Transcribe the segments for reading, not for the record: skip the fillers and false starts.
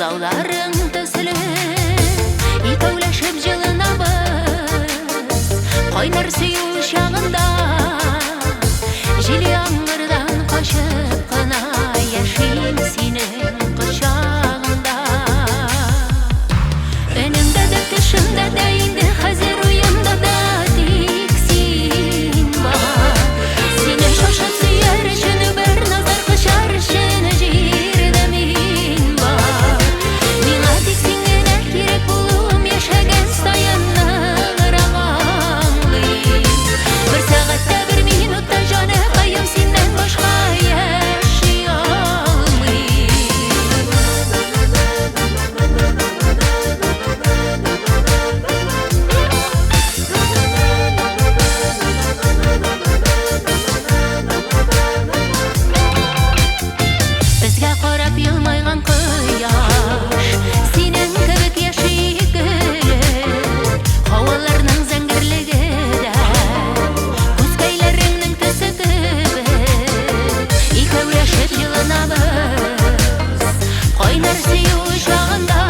Бұзауларың төсіліп икәүләшеп жылынабыз қайнар сүю шағында жел яңгырдан қашып қына яшим сенің құшағында өнімді де тышында да енді қазір ойымда да тек сен бар сені шошып сүйер үшін бір назар құшар үшін жерді мен бар миңа тек сен генә керек болуым яшәгән сайынны аңлыйм бір сағатта бір минутта жаныкайым сеннән башка яши алмыйм Безгә карап елмайган кояш синең кебек яши гөлер һаваларның зәңгәрлегедә күзгәйләреңнең төсе кебек икәүләшеп җылынабыз кайнар сөю чагында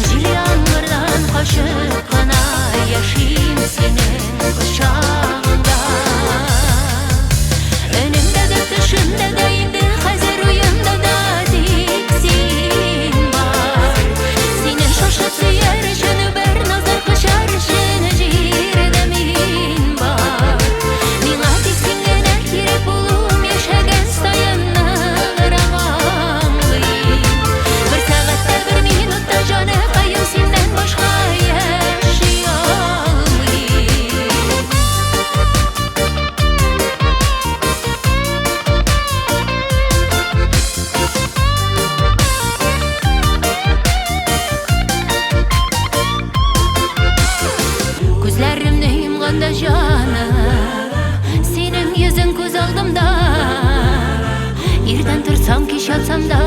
җил яңгырдан качып кына яшим синең кочагында önümdə də tышында да инде хәзер уемда да тик син бар сине шошып сөяр өчен бер назар кочар өчен җирдә мин бар миңа тик син генә кирәк булуым яшәгән саенны аңлыйм бер сәгатьтә бер минутта җаныкаем синнән башка яши алмыйм Күзләремне йомганда җаным синең йөзең күз алдымда иртән торсам кич ятсам да